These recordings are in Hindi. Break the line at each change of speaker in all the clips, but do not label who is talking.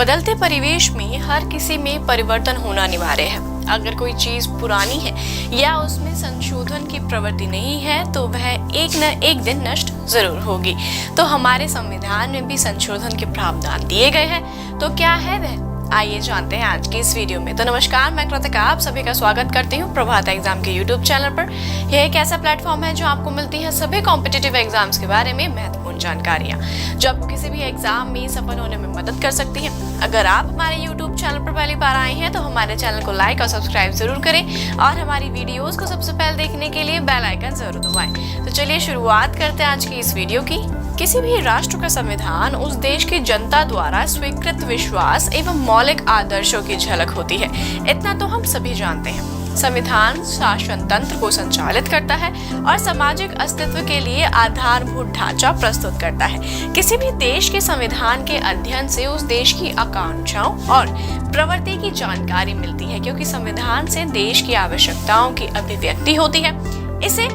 बदलते परिवेश में हर किसी में परिवर्तन होना अनिवार्य है। अगर कोई चीज पुरानी है या उसमें संशोधन की प्रवृत्ति नहीं है तो वह एक न एक दिन नष्ट जरूर होगी। तो हमारे संविधान में भी संशोधन के प्रावधान दिए गए हैं, तो क्या है वह? आइए जानते हैं आज की इस वीडियो में। तो नमस्कार, मैं कृतिका आप सभी का स्वागत करती हूँ प्रभात एग्जाम के यूट्यूब चैनल पर। यह एक ऐसा प्लेटफॉर्म है जो आपको मिलती है सभी कॉम्पिटिटिव एग्जाम्स के बारे में महत्वपूर्ण जानकारियाँ, जो आपको किसी भी एग्जाम में सफल होने में मदद कर सकती है। अगर आप हमारे यूट्यूब चैनल पर पहली बार आए हैं तो हमारे चैनल को लाइक और सब्सक्राइब जरूर करें और हमारी वीडियोस को सबसे पहले देखने के लिए बेल आइकन जरूर दबाएं। तो चलिए शुरुआत करते हैं आज की इस वीडियो की। किसी भी राष्ट्र का संविधान उस देश की जनता द्वारा स्वीकृत विश्वास एवं मौलिक आदर्शों की झलक होती है। इतना तो हम सभी जानते हैं। संविधान शासन तंत्र को संचालित करता है और सामाजिक अस्तित्व के लिए आधारभूत ढांचा प्रस्तुत करता है। किसी भी देश के संविधान के अध्ययन से उस देश की आकांक्षाओं और प्रवृत्ति की जानकारी मिलती है, क्योंकि संविधान से देश की आवश्यकताओं की अभिव्यक्ति होती है। इसे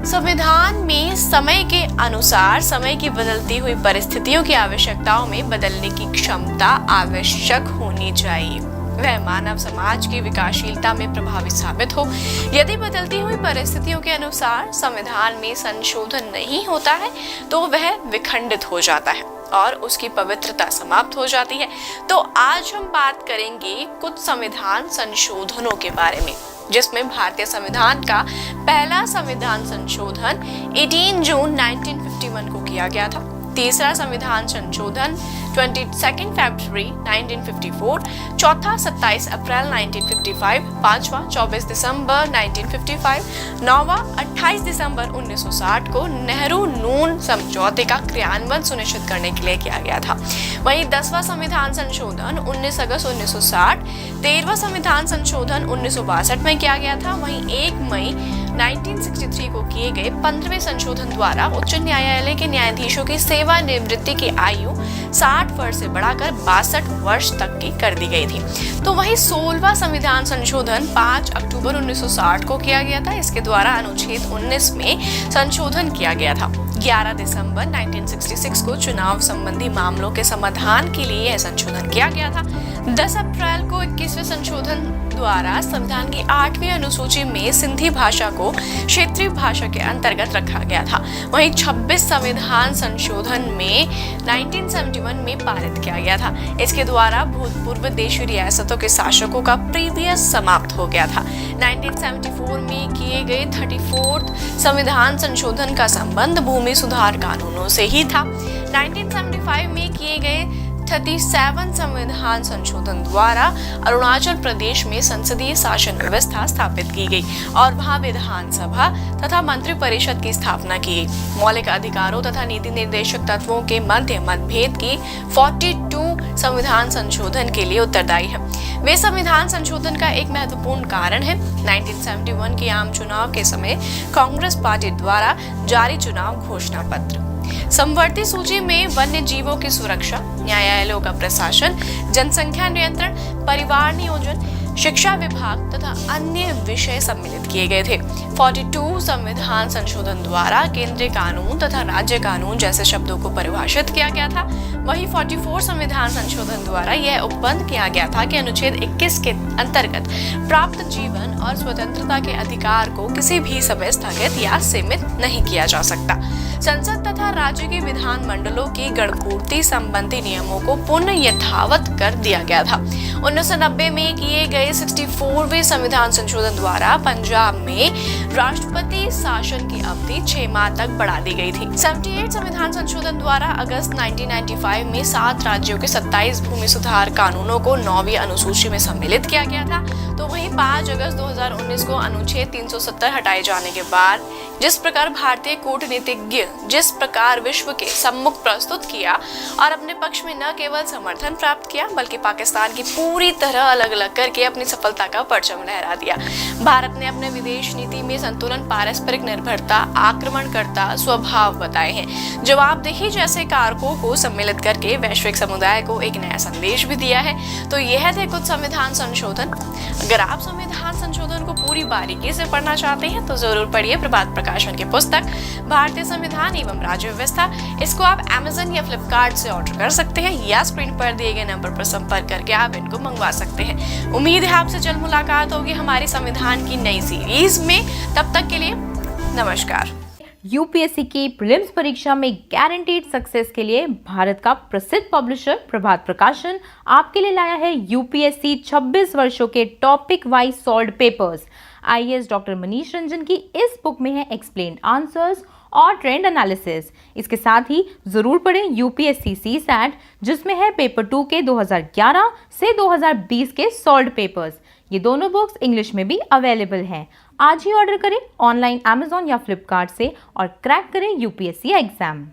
संविधान में समय के अनुसार समय की बदलती हुई परिस्थितियों की आवश्यकताओं में बदलने की क्षमता आवश्यक होनी चाहिए। वह मानव समाज की विकासशीलता में प्रभावी साबित हो। यदि बदलती हुई परिस्थितियों के अनुसार संविधान में संशोधन नहीं होता है तो वह विखंडित हो जाता है और उसकी पवित्रता समाप्त हो जाती है। तो आज हम बात करेंगे कुछ संविधान संशोधनों के बारे में, जिसमें भारतीय संविधान का पहला संविधान संशोधन 18 जून 1951 को किया गया था। तीसरा संविधान संशोधन 22 फरवरी 1954, चौथा 27 अप्रैल 1955, पांचवा 24 दिसंबर 1955, नौवा 28 दिसंबर 1960 को नेहरू नून समझौते का क्रियान्वयन सुनिश्चित करने के लिए किया गया था। वहीं 10वां संविधान संशोधन 19 अगस्त 1960, 13वां संविधान संशोधन 1962 में किया गया था। वहीं 1 मई 1963 को किए गए 15वें संशोधन द्वारा उच्च न्यायालय के न्यायाधीशों की सेवानिवृत्ति की आयु 60 वर्ष से बढ़ाकर 62 वर्ष तक की कर दी गई थी। तो वहीं 16वां संविधान संशोधन 5 अक्टूबर 1960 को किया गया था। इसके द्वारा अनुच्छेद 19 में संशोधन किया गया था। 11 दिसंबर 1966 को चुनाव संबंधी मामलों के समाधान के लिए यह संशोधन किया गया था। 10 अप्रैल को 21वें संशोधन द्वारा संविधान की 8वीं अनुसूची में सिंधी भाषा को क्षेत्रीय भाषा के अंतर्गत रखा गया था। वहीं 26 संविधान संशोधन में 1971 में पारित किया गया था। इसके द्वारा भूतपूर्व देशी रियासतों के शासकों का प्रीवियस समाप्त हो गया था। 1974 में किए गए 34th संविधान संशोधन का संबंध भूमि सुधार कानूनों से ही था। 1975 में किए गए 37 संविधान संशोधन द्वारा अरुणाचल प्रदेश में संसदीय शासन व्यवस्था स्थापित की गई और वहां विधानसभा तथा मंत्री परिषद की स्थापना की गई। मौलिक अधिकारों तथा नीति निर्देशक तत्वों के मध्य मतभेद की 42 संविधान संशोधन के लिए उत्तरदायी है। वे संविधान संशोधन का एक महत्वपूर्ण कारण है। 1971 के आम चुनाव के समय कांग्रेस पार्टी द्वारा जारी चुनाव घोषणा पत्र, समवर्ती सूची में वन्य जीवों की सुरक्षा, न्यायालयों का प्रशासन, जनसंख्या नियंत्रण, परिवार नियोजन, शिक्षा विभाग तथा अन्य विषय सम्मिलित किए गए थे। 42 संविधान संशोधन द्वारा केंद्रीय कानून तथा राज्य कानून जैसे शब्दों को परिभाषित किया गया था। वहीं 44 संविधान संशोधन द्वारा यह उपबंध किया गया था कि अनुच्छेद 21 के अंतर्गत प्राप्त जीवन और स्वतंत्रता के अधिकार को किसी भी समय स्थगित या सीमित नहीं किया जा सकता। संसद तथा राज्य के विधान मंडलों की गणपूर्ति संबंधी नियमों को पुनः यथावत कर दिया गया था। 1990 में किए गए 64वें संविधान संशोधन द्वारा पंजाब में राष्ट्रपति शासन की अवधि 6 माह तक बढ़ा दी गई थी। 78 संविधान संशोधन द्वारा अगस्त 1995 में 7 राज्यों के 27 भूमि सुधार कानूनों को 9वीं अनुसूची में सम्मिलित किया गया था। तो वहीं 5 अगस्त 2019 को अनुच्छेद 370 हटाए जाने के बाद जिस प्रकार भारतीय कूटनीतिज्ञ जिस प्रकार विश्व के सम्मुख प्रस्तुत किया और अपने पक्ष में न केवल समर्थन प्राप्त किया बल्कि पाकिस्तान की पूरी तरह अलग अलग करके अपनी सफलता का परचम लहरा दिया। भारत ने अपने विदेश नीति में संतुलन, पारस्परिक निर्भरता, आक्रमणकर्ता स्वभाव बताए हैं। जवाबदेही जैसे कारकों को सम्मिलित करके वैश्विक समुदाय को एक नया संदेश भी दिया है। तो यह थे कुछ संविधान संशोधन। अगर आप संविधान संशोधन को पूरी बारीकी से पढ़ना चाहते हैं तो जरूर पढ़िए प्रभात प्रकाशन की पुस्तक भारतीय संविधान एवं राज्य व्यवस्था, इसको आप Amazon या फ्लिपकार्ट से ऑर्डर कर सकते हैं या स्क्रीन पर दिए गए नंबर पर संपर्क करके आप इनको मंगवा सकते हैं। उम्मीद है आपसे जल्द मुलाकात होगी हमारी संविधान की नई सीरीज में। तब तक के लिए नमस्कार।
यूपीएससी की प्रीलिम्स परीक्षा में गारंटीड सक्सेस के लिए भारत का प्रसिद्ध पब्लिशर प्रभात प्रकाशन आपके लिए लाया है यूपीएससी 26 वर्षों के topic wise solved papers. IAS doctor Manish Ranjan की इस बुक में है एक्सप्लेन्ड आंसर्स और ट्रेंड एनालिसिस। इसके साथ ही जरूर पढ़ें यूपीएससी सीसैट, जिसमें है पेपर 2 के 2011 से 2020 के सॉल्व्ड पेपर्स। ये दोनों बुक्स इंग्लिश में भी अवेलेबल हैं। आज ही ऑर्डर करें ऑनलाइन Amazon या फ्लिपकार्ट से और क्रैक करें यूपीएससी एग्जाम।